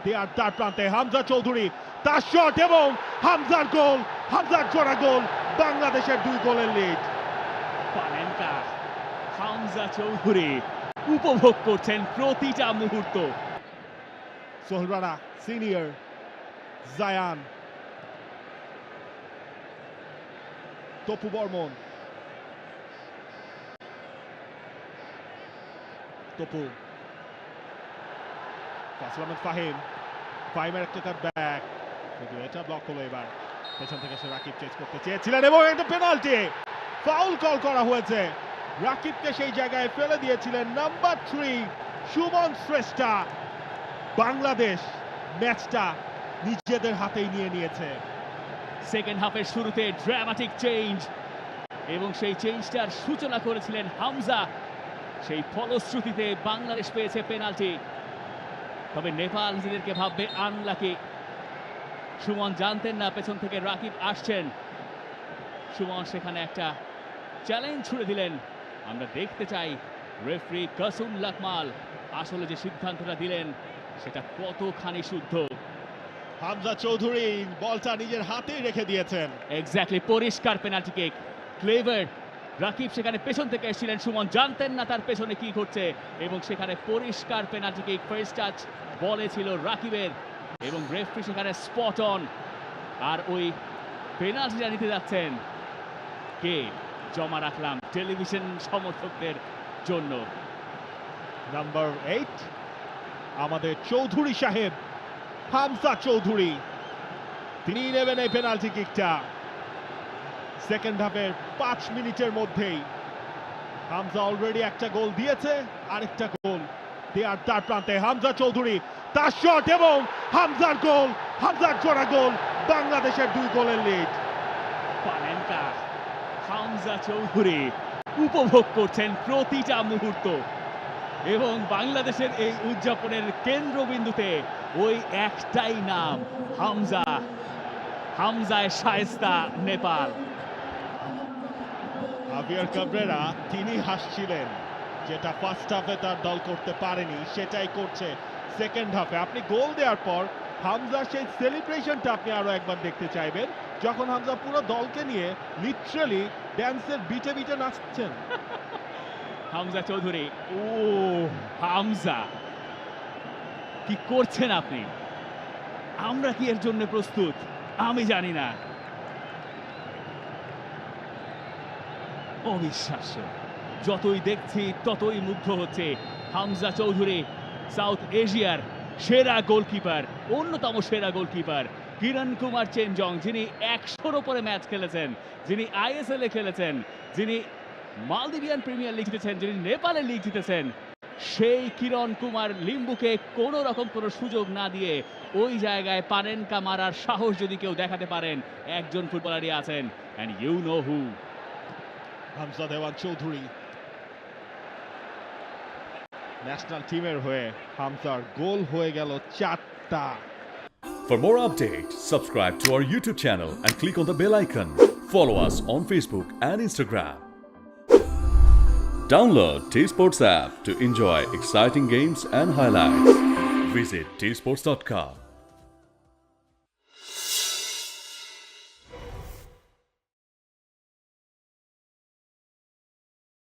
দেয়ার তার প্রান্তে হামজা চৌধুরী, তার শট এবং হামজার গোল, হামজার জোড়া গোল, বাংলাদেশের 2 গোলের লিড। পানেনকা, হামজা চৌধুরী উপভোগ করছেন প্রতিটা মুহূর্ত। সোহেল রানা সিনিয়র, জায়ান, তপু বর্মন, তপু, ফাসল আহমেদ ফাহিম, ফাহিমের একটা কাট ব্যাক, কিন্তু এটা ব্লক হলো। এবার পেছন থেকে সে রাকিব চেঞ্জ করতে চেয়েছিলেন এবং একটা পেনাল্টি, ফাউল কল করা হয়েছে। রাকিবকে সেই জায়গায় ফেলে দিয়েছিলেন নাম্বার 3 সুমন শ্রেষ্ঠা। বাংলাদেশ ম্যাচটা নিজেদের হাতেই নিয়ে নিয়েছে। সেকেন্ড হাফের শুরুতে ড্রামাটিক চেঞ্জ, এবং সেই চেঞ্জটার সূচনা করেছিলেন হামজা। সেই ফলশ্রুতিতে বাংলাদেশ পেয়েছে পেনাল্টি। তবে নেপাল নিজেদেরকে ভাববে আনলাকি। সুমন জানতেন না পেছন থেকে রাকিব আসছেন। সুমন সেখানে একটা চ্যালেঞ্জ ছুড়ে দিলেন। আমরা দেখতে চাই রেফারি কাসুম লাকমাল আসলে যে সিদ্ধান্তটা দিলেন সেটা কতখানি শুদ্ধ। হামজা চৌধুরী বলটা নিজের হাতেই রেখে দিয়েছেন। এক্স্যাক্টলি, পরিষ্কার পেনাল্টি কিক, ক্লেভার। রাকিব সেখানে পেছন থেকে এসেছিলেন, সুমন জানতেন না তার পেছনে কি ঘটছে, এবং সেখানে পরিষ্কার পেনাল্টি কিক। ফার্স্ট টাচ বলে ছিল রাকিবের, এবং রেফারি সেখানে স্পট অন। আর ওই পেনাল্টিটা নিতে যাচ্ছেন কে, জমা রাখলাম টেলিভিশন সমর্থকদের জন্য। নাম্বার 8 আমাদের চৌধুরী সাহেব, হামজা চৌধুরী, তিনি নেবেন এই পেনাল্টি কিকটা। সেকেন্ড হাফের 5 মিনিটের মধ্যেই হামজা অলরেডি একটা গোল দিয়েছে, আরেকটা গোল দেয়ার তার প্রান্তে হামজা চৌধুরী, তার শট এবং হামজার গোল, হামজার জোড়া গোল, বাংলাদেশের 2 গোলের লিড। পানেনকা, হামজা চৌধুরী উপভোগ করছেন প্রতিটা মুহূর্ত, এবং বাংলাদেশের এই উদযাপনের কেন্দ্রবিন্দুতে ওই একটাই নাম, হামজা। হামজায় শায়েস্তা নেপাল। হাভিয়ার কাবরেরা তিনি হাসছিলেন, যেটা ফার্স্ট হাফে তার দল করতে পারেনি সেটাই করছে সেকেন্ড হাফে। আপনি গোল দেওয়ার পর হামজার সেই সেলিব্রেশনটা আপনি আরো একবার দেখতে চাইবেন, যখন হামজা পুরো দলকে নিয়ে লিটারালি ড্যান্সের বিটে বিটে নাচছেন। হামজা চৌধুরী, ও হামজা, কি করছেন আপনি? আমরা কি এর জন্য প্রস্তুত? আমি জানি না। অবিশ্বাস্য, যতই দেখছি ততই মুগ্ধ হচ্ছে। হামজা চৌধুরী সাউথ এশিয়ার সেরা গোলকিপার, অন্যতম সেরা গোলকিপার। কিরণ কুমার চেনজং, যিনি 100-র উপরে ম্যাচ খেলেছেন, যিনি আইএসএল এ খেলেছেন, যিনি মালদ্বীপিয়ান প্রিমিয়ার লিগ জিতেছেন, যিনি নেপালের লিগ জিতেছেন, সেই কিরণ কুমার লিম্বুকে কোনো রকম কোনো সুযোগ না দিয়ে ওই জায়গায় পানেনকা মারার সাহস যদি কেউ দেখাতে পারেন, একজন ফুটবলারই আছেন, and you know who. Hamza Dewan Chowdhury national টিমের হয়ে হামজার গোল হয়ে গেল 4টা। For more updates, subscribe to our YouTube channel and click on the bell icon. Follow us on Facebook and Instagram. Download T-Sports app to enjoy exciting games and highlights. Visit tsports.com.